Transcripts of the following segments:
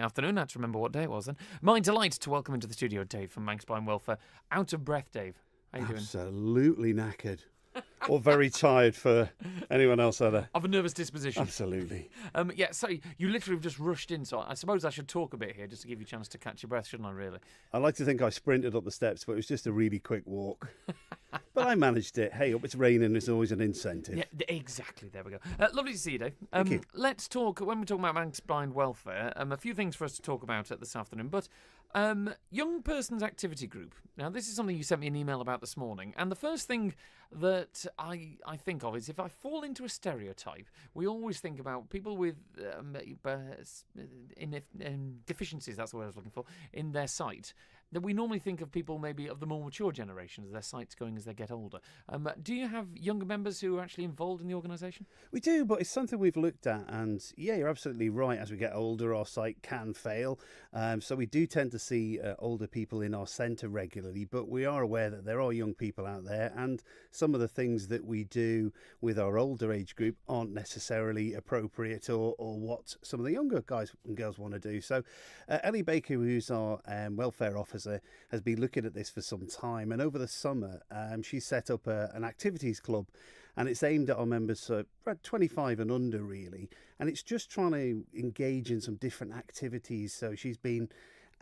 Afternoon, I had to remember what day it was then. My delight to welcome into the studio Dave from Manx Blind Welfare. Out of breath, Dave. How you doing? Absolutely knackered. Or very tired for anyone else out there. Of a nervous disposition. Absolutely. Sorry, you literally just rushed in, so I suppose I should talk a bit here just to give you a chance to catch your breath, shouldn't I, really? I like to think I sprinted up the steps, but it was just a really quick walk. But I managed it. Hey, it's raining, it's always an incentive. Yeah, exactly. There we go. Lovely to see you, Dave. Thank you. Let's talk, when we're talking about Manx Blind Welfare, a few things for us to talk about this afternoon. But Young Persons Activity Group. Now, this is something you sent me an email about this morning. And the first thing that I think of is if I fall into a stereotype, we always think about people with deficiencies, that's the word I was looking for, in their sight. That we normally think of people maybe of the more mature generation as their sight's going as they get older. Do you have younger members who are actually involved in the organisation? We do, but it's something we've looked at, and yeah, you're absolutely right. As we get older, our sight can fail. So we do tend to see older people in our centre regularly, but we are aware that there are young people out there, and some of the things that we do with our older age group aren't necessarily appropriate or what some of the younger guys and girls want to do. So Ellie Baker, who's our welfare officer, has been looking at this for some time, and over the summer she set up an activities club, and it's aimed at our members 25 and under really, and it's just trying to engage in some different activities. So she's been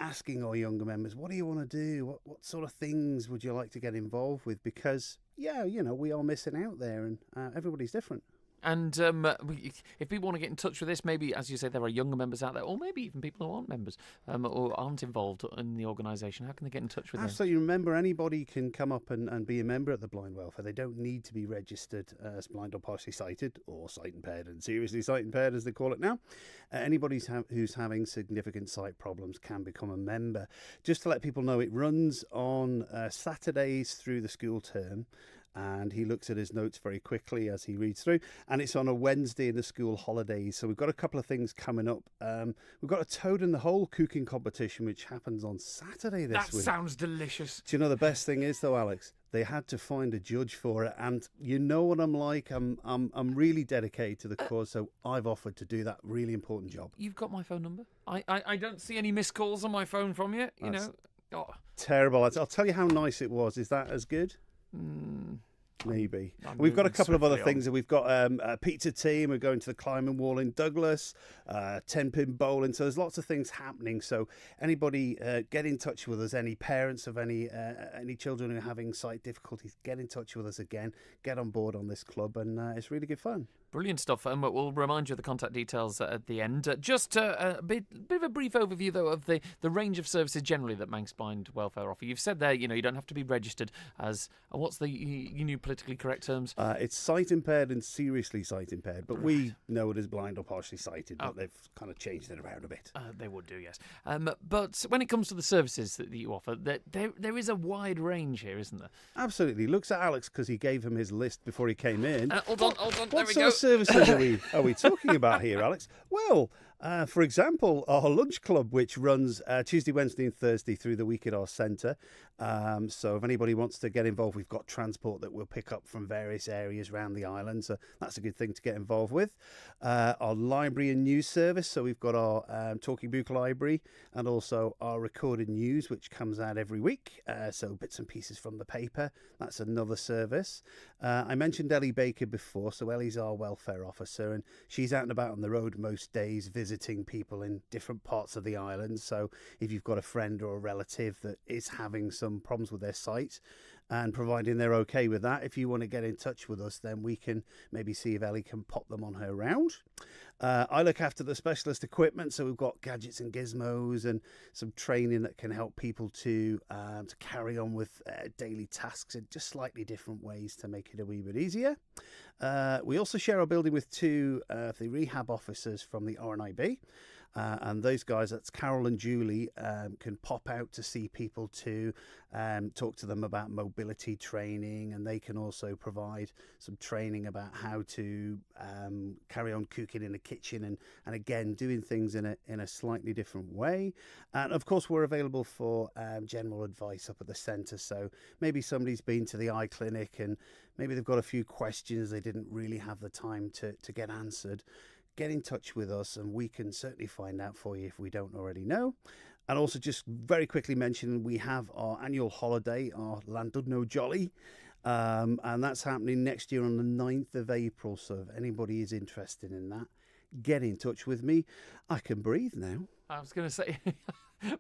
asking our younger members, what do you want to do, what sort of things would you like to get involved with, because we are missing out there, and everybody's different. And if people want to get in touch with this, maybe, as you say, there are younger members out there, or maybe even people who aren't members or aren't involved in the organisation. How can they get in touch with Absolutely. Remember, anybody can come up and be a member at the Blind Welfare. They don't need to be registered as blind or partially sighted, or sight impaired and seriously sight impaired, as they call it now. Anybody who's having significant sight problems can become a member. Just to let people know, it runs on Saturdays through the school term. And he looks at his notes very quickly as he reads through. And it's on a Wednesday in the school holidays. So we've got a couple of things coming up. We've got a Toad in the Hole cooking competition, which happens on Saturday this week. That sounds delicious. Do you know the best thing is, though, Alex? They had to find a judge for it. And you know what I'm like. I'm really dedicated to the cause, so I've offered to do that really important job. You've got my phone number. I don't see any missed calls on my phone from you. Terrible. I'll tell you how nice it was. Is that as good? Maybe. We've got a couple of other things. We've got a pizza team. We're going to the climbing wall in Douglas, 10-pin bowling. So there's lots of things happening. So anybody get in touch with us. Any parents of any children who are having sight difficulties, get in touch with us again. Get on board on this club, and it's really good fun. Brilliant stuff. And we'll remind you of the contact details at the end. Just a bit of a brief overview, though, of the range of services generally that Manx Blind Welfare offer. You've said there, you don't have to be registered as, what's the new politically correct terms? It's sight impaired and seriously sight impaired, but we know it as blind or partially sighted, but they've kind of changed it around a bit. They would do, yes. But when it comes to the services that you offer, there is a wide range here, isn't there? Absolutely. Looks at Alex because he gave him his list before he came in. Hold on, there we go. What services are we talking about here, Alex? Well, for example, our lunch club, which runs Tuesday, Wednesday and Thursday through the week at our centre. So if anybody wants to get involved, we've got transport that we'll pick up from various areas around the island. So that's a good thing to get involved with. Our library and news service. So we've got our Talking Book library and also our recorded news, which comes out every week. So bits and pieces from the paper. That's another service. I mentioned Ellie Baker before. So Ellie's our welfare officer, and she's out and about on the road most days visiting people in different parts of the island. So if you've got a friend or a relative that is having some problems with their sight, and providing they're okay with that, if you want to get in touch with us, then we can maybe see if Ellie can pop them on her round. I look after the specialist equipment, so we've got gadgets and gizmos and some training that can help people to carry on with daily tasks in just slightly different ways to make it a wee bit easier. We also share our building with two of the rehab officers from the RNIB. And those guys, that's Carol and Julie, can pop out to see people to talk to them about mobility training, and they can also provide some training about how to carry on cooking in the kitchen and again doing things in a slightly different way. And of course we're available for general advice up at the centre. So maybe somebody's been to the eye clinic and maybe they've got a few questions they didn't really have the time to get answered. get in touch with us and we can certainly find out for you if we don't already know. And also just very quickly mention we have our annual holiday, our Llandudno Jolly, and that's happening next year on the 9th of April. So if anybody is interested in that, get in touch with me. I can breathe now. I was going to say,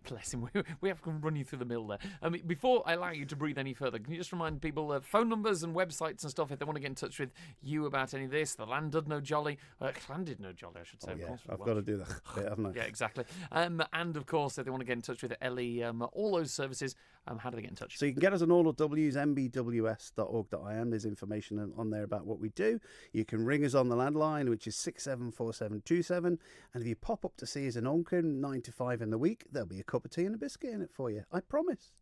bless him, we have to run you through the mill there. Before I allow you to breathe any further, can you just remind people of phone numbers and websites and stuff if they want to get in touch with you about any of this? The Llandudno Jolly, Llandudno Jolly, I should say. Yeah, of course, I've got to do that bit, haven't I? Yeah, exactly. And of course, if they want to get in touch with Ellie, all those services, how do they get in touch? So you can get us on all of W's, mbws.org.im. There's information on there about what we do. You can ring us on the landline, which is 674727. And if you pop up to see us in Onchan, 9 to 5 in the week, there'll be a cup of tea and a biscuit in it for you. I promise.